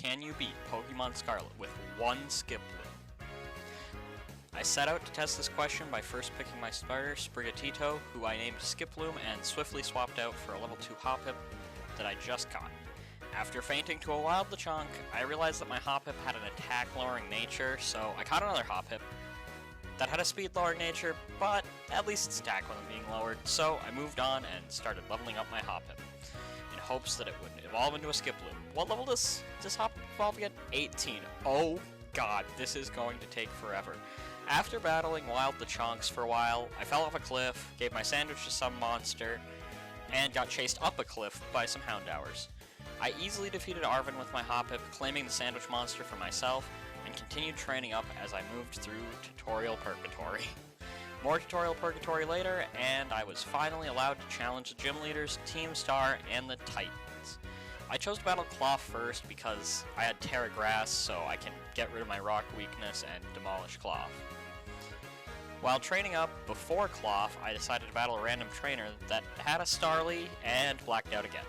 can you beat Pokémon Scarlet with one Skiploom? I set out to test this question by first picking my starter, Sprigatito, who I named Skiploom and swiftly swapped out for a level 2 Hoppip that I just caught. After fainting to a wild Lechonk, I realized that my Hoppip had an attack-lowering nature, so I caught another Hoppip that had a speed-lowering nature, but at least its attack wasn't being lowered, so I moved on and started leveling up my Hoppip, in hopes that it would evolve into a Skiploom. What level does Hoppip evolve again? 18. Oh god, this is going to take forever. After battling wild Lechonks for a while, I fell off a cliff, gave my sandwich to some monster, and got chased up a cliff by some Houndours. I easily defeated Arven with my Hoppip, claiming the sandwich monster for myself, and continued training up as I moved through Tutorial Purgatory. More Tutorial Purgatory later, and I was finally allowed to challenge the gym leaders, Team Star, and the Titans. I chose to battle Claw first because I had Terra Grass, so I can get rid of my rock weakness and demolish Claw. While training up before Claw, I decided to battle a random trainer that had a Starly and blacked out again.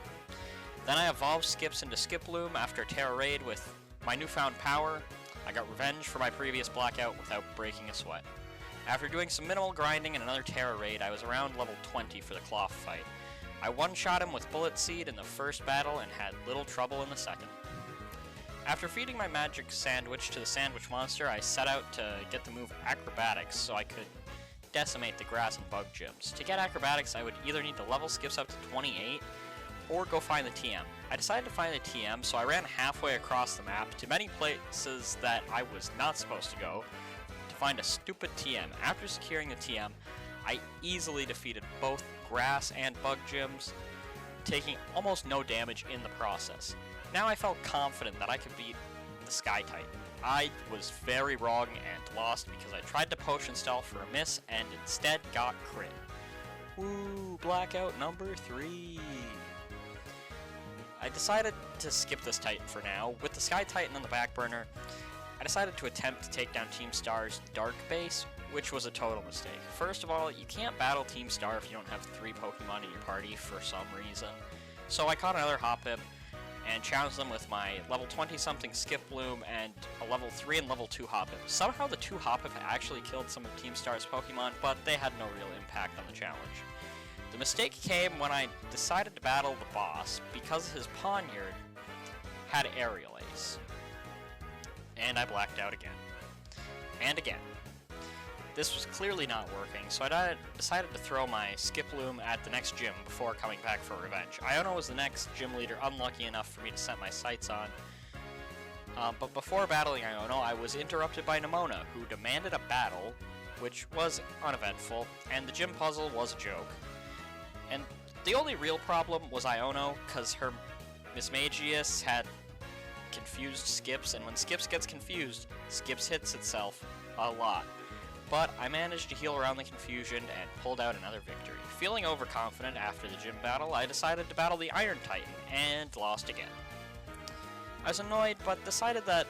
Then I evolved Skips into Skiploom after a Terra raid with my newfound power. I got revenge for my previous blackout without breaking a sweat. After doing some minimal grinding and another Terra raid, I was around level 20 for the Claw fight. I one-shot him with Bullet Seed in the first battle and had little trouble in the second. After feeding my magic sandwich to the sandwich monster, I set out to get the move Acrobatics so I could decimate the grass and bug gyms. To get Acrobatics, I would either need to level Skips up to 28 or go find the TM. I decided to find the TM, so I ran halfway across the map to many places that I was not supposed to go to find a stupid TM. After securing the TM, I easily defeated both grass and bug gyms, taking almost no damage in the process. Now I felt confident that I could beat the Sky Titan. I was very wrong and lost because I tried to potion stall for a miss and instead got crit. Woo, blackout number 3. I decided to skip this Titan for now. With the Sky Titan on the back burner, I decided to attempt to take down Team Star's Dark Base, which was a total mistake. First of all, you can't battle Team Star if you don't have 3 Pokemon in your party for some reason. So I caught another Hoppip and challenged them with my level 20-something Skiploom and a level 3 and level 2 Hoppip. Somehow the 2 Hoppip actually killed some of Team Star's Pokemon, but they had no real impact on the challenge. The mistake came when I decided to battle the boss because his Poniard had Aerial Ace. And I blacked out again. And again. This was clearly not working, so I decided to throw my Skiploom at the next gym before coming back for revenge. Iono was the next gym leader unlucky enough for me to set my sights on. But before battling Iono, I was interrupted by Nemona, who demanded a battle, which was uneventful, and the gym puzzle was a joke. And the only real problem was Iono, because her Mismagius had confused Skips, and when Skips gets confused, Skips hits itself a lot. But I managed to heal around the confusion and pulled out another victory. Feeling overconfident after the gym battle, I decided to battle the Iron Titan, and lost again. I was annoyed, but decided that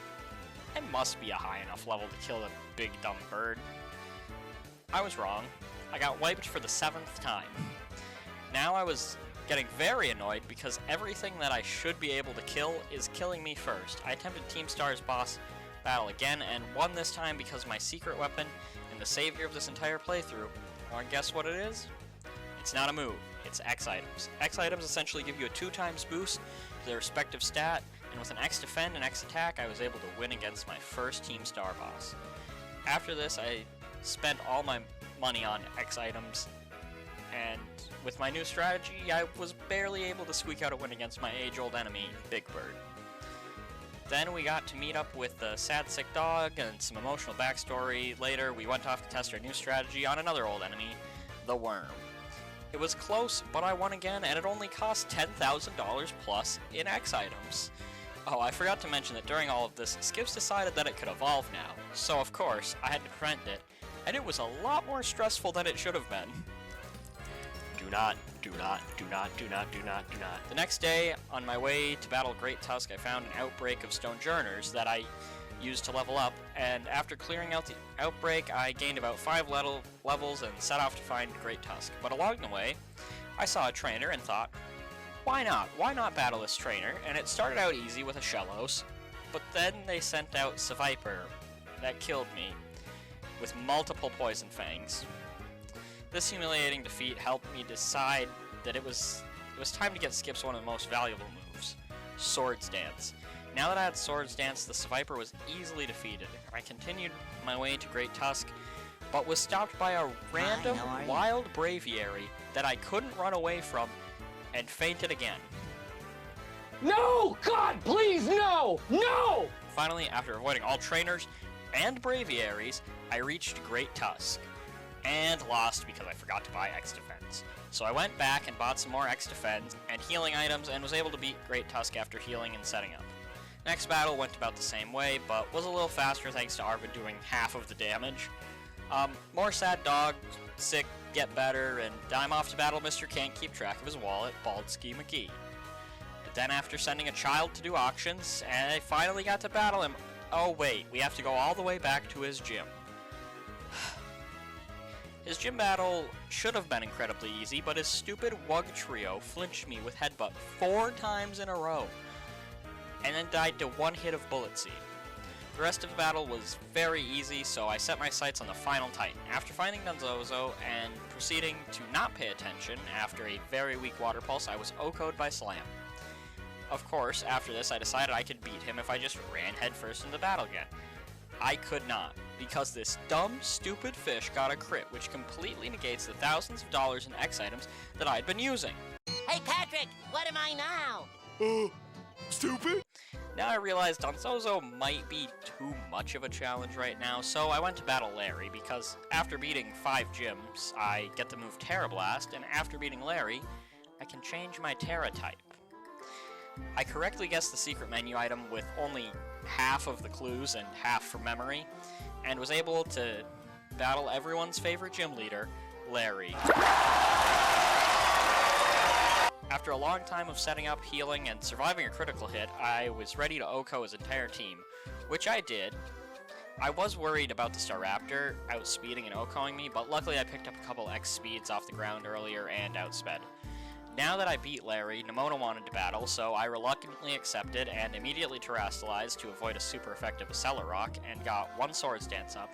I must be a high enough level to kill the big dumb bird. I was wrong. I got wiped for the 7th time. Now I was getting very annoyed because everything that I should be able to kill is killing me first. I attempted Team Star's boss battle again and won this time because my secret weapon and the savior of this entire playthrough, wanna guess what it is? It's not a move, it's X items. X items essentially give you a 2x boost to their respective stat, and with an X defend and X attack, I was able to win against my first Team Star boss. After this, I spent all my money on X items, and with my new strategy, I was barely able to squeak out a win against my age-old enemy, Big Bird. Then we got to meet up with the sad sick dog and some emotional backstory. Later, we went off to test our new strategy on another old enemy, the Worm. It was close, but I won again, and it only cost $10,000 plus in X items. Oh, I forgot to mention that during all of this, Skips decided that it could evolve now. So of course, I had to prevent it, and it was a lot more stressful than it should have been. Do not. The next day, on my way to battle Great Tusk, I found an outbreak of Stonjourners that I used to level up, and after clearing out the outbreak, I gained about 5 levels and set off to find Great Tusk. But along the way, I saw a trainer and thought, why not? Why not battle this trainer? And it started out easy with a Shellos, but then they sent out Seviper that killed me with multiple poison fangs. This humiliating defeat helped me decide that it was time to get Skip's one of the most valuable moves, Swords Dance. Now that I had Swords Dance, the Seviper was easily defeated. I continued my way to Great Tusk, but was stopped by a random wild Braviary that I couldn't run away from, and fainted again. No! God, please, no! No! Finally, after avoiding all trainers and Braviaries, I reached Great Tusk, and lost because I forgot to buy X-Defense. So I went back and bought some more X-Defense and healing items, and was able to beat Great Tusk after healing and setting up. Next battle went about the same way, but was a little faster thanks to Arvid doing half of the damage. More sad dog, sick, get better, and I'm off to battle Mr. Can't Keep Track of His Wallet, Baldski McGee. But then after sending a child to do auctions, and I finally got to battle him. Oh wait, we have to go all the way back to his gym. His gym battle should have been incredibly easy, but his stupid Wug trio flinched me with Headbutt 4 times in a row, and then died to one hit of Bullet Seed. The rest of the battle was very easy, so I set my sights on the final Titan. After finding Donzozo and proceeding to not pay attention after a very weak Water Pulse, I was OHKO'd by Slam. Of course, after this I decided I could beat him if I just ran headfirst into battle again. I could not, because this dumb, stupid fish got a crit, which completely negates the thousands of dollars in X items that I'd been using. Hey Patrick, what am I now? Stupid? Now I realize Donzozo might be too much of a challenge right now, so I went to battle Larry, because after beating 5 gyms, I get to move Terra Blast, and after beating Larry, I can change my Terra type. I correctly guessed the secret menu item with only half of the clues and half from memory, and was able to battle everyone's favorite gym leader, Larry. After a long time of setting up, healing, and surviving a critical hit, I was ready to OHKO his entire team, which I did. I was worried about the Staraptor outspeeding and OHKOing me, but luckily I picked up a couple X speeds off the ground earlier and outsped. Now that I beat Larry, Nemona wanted to battle, so I reluctantly accepted and immediately terrestrialized to avoid a super effective Accelerock and got 1 Swords Dance up.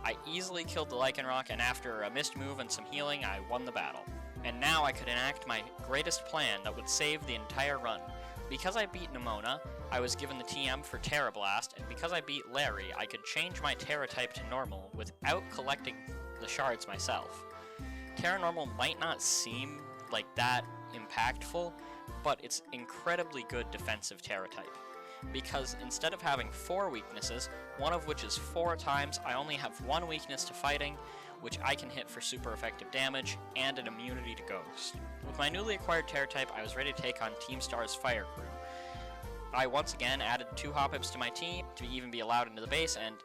I easily killed the Lycanroc, and after a missed move and some healing, I won the battle. And now I could enact my greatest plan that would save the entire run. Because I beat Nemona, I was given the TM for Terra Blast, and because I beat Larry, I could change my Terra type to normal without collecting the shards myself. Terra Normal might not seem like that impactful, but it's incredibly good defensive Terra type. Because instead of having 4 weaknesses, one of which is 4 times, I only have 1 weakness to fighting, which I can hit for super effective damage, and an immunity to Ghost. With my newly acquired Terra type, I was ready to take on Team Star's Fire Crew. I once again added 2 Hoppips to my team to even be allowed into the base, and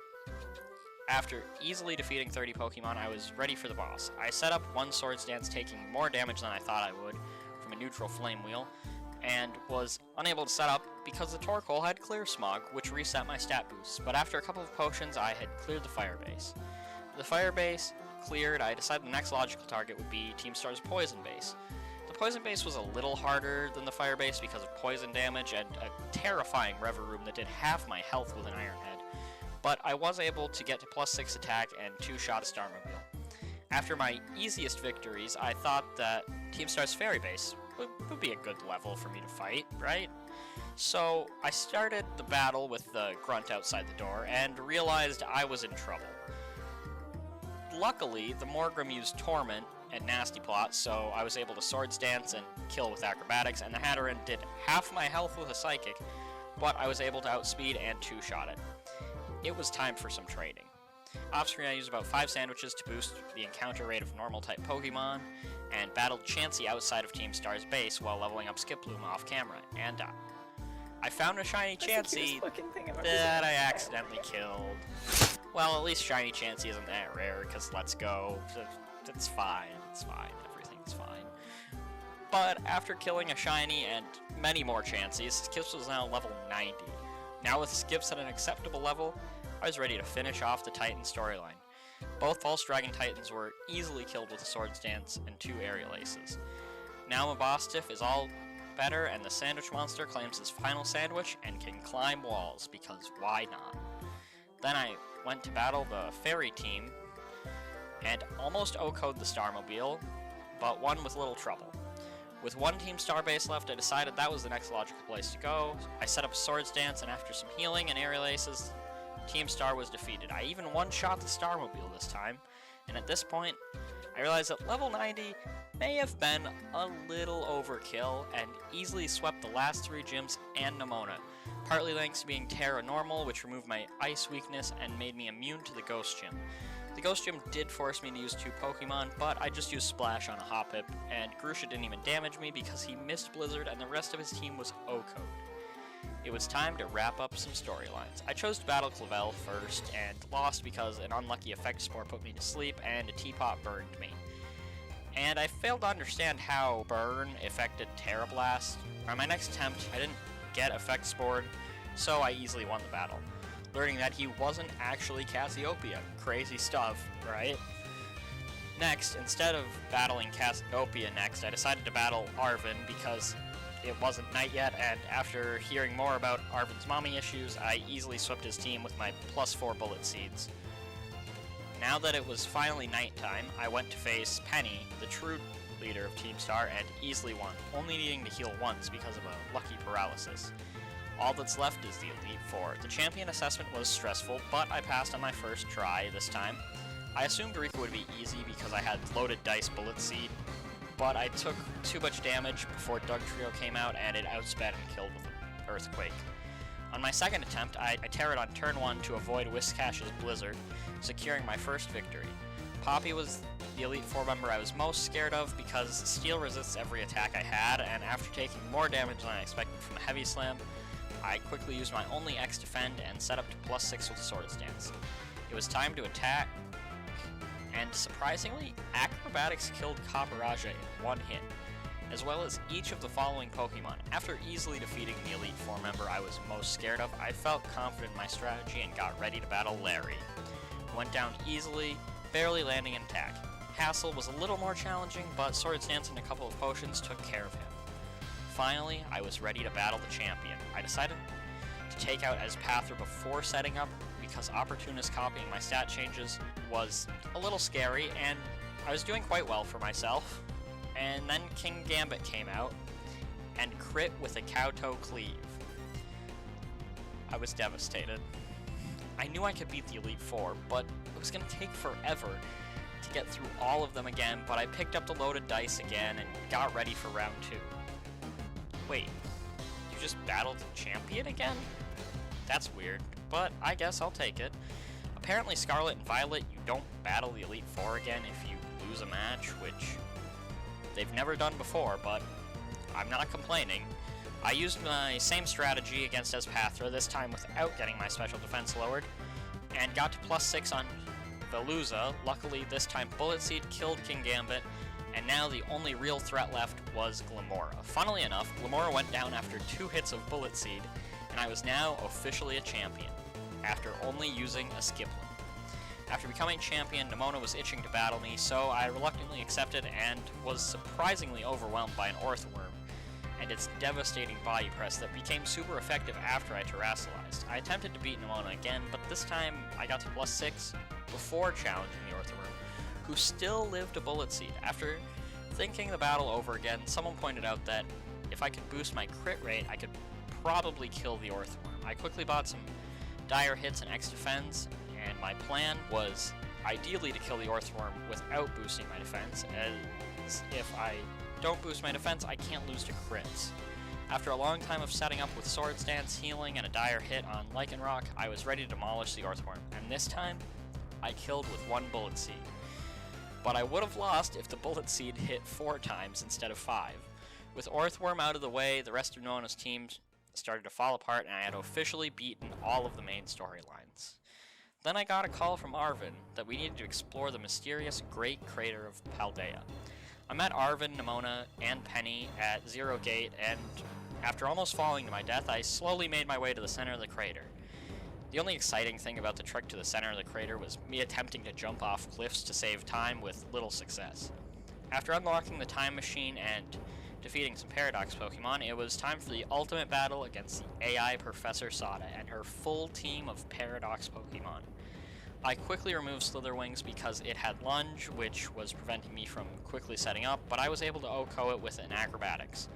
after easily defeating 30 Pokemon, I was ready for the boss. I set up 1 Swords Dance, taking more damage than I thought I would from a neutral Flame Wheel, and was unable to set up because the Torkoal had Clear Smog, which reset my stat boosts, but after a couple of potions, I had cleared the Fire Base. The Fire Base cleared, I decided the next logical target would be Team Star's Poison Base. The Poison Base was a little harder than the Fire Base because of poison damage and a terrifying Reveroom that did half my health with an Iron Head, but I was able to get to +6 attack and 2-shot a Starmobile. After my easiest victories, I thought that Team Star's Fairy Base would be a good level for me to fight, right? So I started the battle with the grunt outside the door and realized I was in trouble. Luckily, the Morgrim used Torment and Nasty Plot, so I was able to Swords Dance and kill with Acrobatics, and the Hatteran did half my health with a Psychic, but I was able to outspeed and 2-shot it. It was time for some trading. Off-screen I used about 5 sandwiches to boost the encounter rate of normal-type Pokemon, and battled Chansey outside of Team Star's base while leveling up Skiploom off-camera, and I found a shiny Chansey that I accidentally killed. Well, at least shiny Chansey isn't that rare, because let's go. It's fine, everything's fine. But after killing a shiny and many more Chanseys, Skips was now level 90. Now with Skips at an acceptable level, I was ready to finish off the Titan storyline. Both False Dragon Titans were easily killed with a Swords Dance and 2 Aerial Aces. Now Mabostiff is all better, and the sandwich monster claims his final sandwich and can climb walls, because why not? Then I went to battle the fairy team, and almost OHKO'd the Starmobile, but won with little trouble. With one Team Star base left, I decided that was the next logical place to go. I set up a Swords Dance, and after some healing and aerial aces, Team Star was defeated. I even one-shot the Starmobile this time, and at this point, I realized that level 90 may have been a little overkill, and easily swept the last 3 gyms and Nemona, partly thanks to being Terra Normal, which removed my Ice weakness and made me immune to the Ghost Gym. The Ghost Gym did force me to use 2 Pokemon, but I just used Splash on a Hoppip, and Grusha didn't even damage me because he missed Blizzard and the rest of his team was OHKO'd. It was time to wrap up some storylines. I chose to battle Clavel first, and lost because an unlucky Effect Spore put me to sleep, and a Teapot burned me. And I failed to understand how Burn affected Terra Blast. On my next attempt, I didn't get Effect Spored, so I easily won the battle, learning that he wasn't actually Cassiopeia. Crazy stuff, right? Next, instead of battling Cassiopeia next, I decided to battle Arven because it wasn't night yet, and after hearing more about Arven's mommy issues, I easily swept his team with my +4 Bullet Seeds. Now that it was finally nighttime, I went to face Penny, the true leader of Team Star, and easily won, only needing to heal once because of a lucky paralysis. All that's left is the Elite Four. The champion assessment was stressful, but I passed on my first try this time. I assumed Rika would be easy because I had loaded dice Bullet Seed, but I took too much damage before Dugtrio came out, and it outsped and killed with an Earthquake. On my second attempt, I terrored on turn 1 to avoid Whiscash's Blizzard, securing my first victory. Poppy was the Elite Four member I was most scared of because Steel resists every attack I had, and after taking more damage than I expected from Heavy Slam, I quickly used my only X defend and set up to +6 with Swords Dance. It was time to attack, and surprisingly, Acrobatics killed Copperajah in 1 hit, as well as each of the following Pokemon. After easily defeating the Elite Four member I was most scared of, I felt confident in my strategy and got ready to battle Larry. Went down easily, barely landing an attack. Hassel was a little more challenging, but Swords Dance and a couple of potions took care of him. Finally, I was ready to battle the champion. I decided to take out Espather before setting up because Opportunist copying my stat changes was a little scary, and I was doing quite well for myself. And then King Gambit came out and crit with a Kowtow Cleave. I was devastated. I knew I could beat the Elite Four, but it was going to take forever to get through all of them again, but I picked up the loaded dice again and got ready for round 2. Wait, you just battled the champion again? That's weird, but I guess I'll take it. Apparently Scarlet and Violet, you don't battle the Elite Four again if you lose a match, which they've never done before, but I'm not complaining. I used my same strategy against Espather, this time without getting my special defense lowered, and got to +6 on Veluza. Luckily, this time Bullet Seed killed King Gambit, and now the only real threat left was Glamora. Funnily enough, Glamora went down after 2 hits of Bullet Seed, and I was now officially a champion, after only using a Skiploom. After becoming champion, Nemona was itching to battle me, so I reluctantly accepted and was surprisingly overwhelmed by an Orthworm and its devastating body press that became super effective after I terrestrialized. I attempted to beat Nemona again, but this time I got to +6 before challenging the Orthworm, who still lived a Bullet Seed. After thinking the battle over again, someone pointed out that if I could boost my crit rate, I could probably kill the Orthworm. I quickly bought some Dire Hits and X Defense, and my plan was ideally to kill the Orthworm without boosting my defense, as if I don't boost my defense, I can't lose to crits. After a long time of setting up with Swords Dance, healing, and a Dire Hit on Lycanroc, I was ready to demolish the Orthworm, and this time, I killed with 1 Bullet Seed. But I would have lost if the Bullet Seed hit 4 times instead of 5. With Orthworm out of the way, the rest of Nona's teams started to fall apart, and I had officially beaten all of the main storylines. Then I got a call from Arven that we needed to explore the mysterious Great Crater of Paldea. I met Arven, Nemona, and Penny at Zero Gate, and after almost falling to my death, I slowly made my way to the center of the crater. The only exciting thing about the trek to the center of the crater was me attempting to jump off cliffs to save time with little success. After unlocking the time machine and defeating some Paradox Pokemon, it was time for the ultimate battle against the AI Professor Sada and her full team of Paradox Pokemon. I quickly removed Slitherwings because it had Lunge, which was preventing me from quickly setting up, but I was able to OHKO it with an Acrobatics.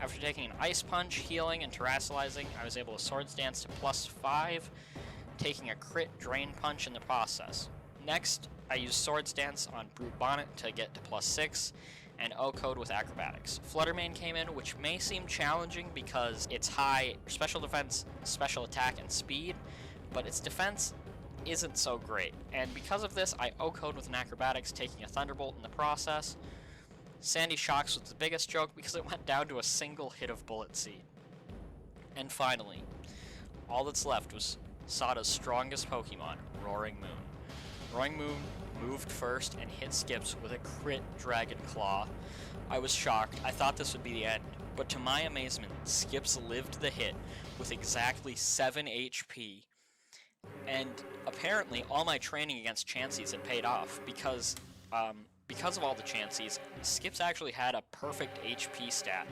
After taking an Ice Punch, healing, and Terrassalizing, I was able to Swords Dance to +5, taking a crit Drain Punch in the process. Next, I used Swords Dance on Brute Bonnet to get to +6, and OHKO'd with Acrobatics. Fluttermane came in, which may seem challenging because it's high Special Defense, Special Attack, and Speed, but its defense isn't so great, and because of this, I OHKO'd with an Acrobatics, taking a Thunderbolt in the process. Sandy Shocks was the biggest joke because it went down to a single hit of Bullet Seed. And finally, all that's left was Sada's strongest Pokemon, Roaring Moon. Roaring Moon moved first and hit Skips with a crit Dragon Claw. I was shocked, I thought this would be the end, but to my amazement, Skips lived the hit with exactly 7 HP. And apparently, all my training against Chanseys had paid off because of all the Chanseys, Skips actually had a perfect HP stat,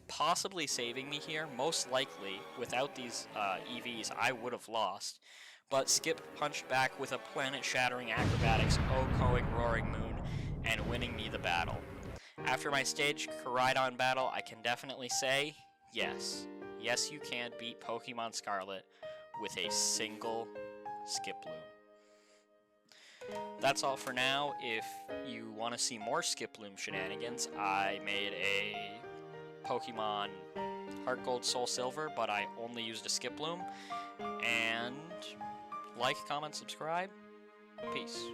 possibly saving me here. Most likely, without these EVs, I would have lost. But Skip punched back with a planet-shattering Acrobatics, OHKOing Roaring Moon, and winning me the battle. After my stage Koraidon battle, I can definitely say, yes, you can beat Pokémon Scarlet with a single Skiploom. That's all for now. If you want to see more Skiploom shenanigans, I made a Pokemon Heart Gold Soul Silver, but I only used a Skiploom. And like, comment, subscribe. Peace.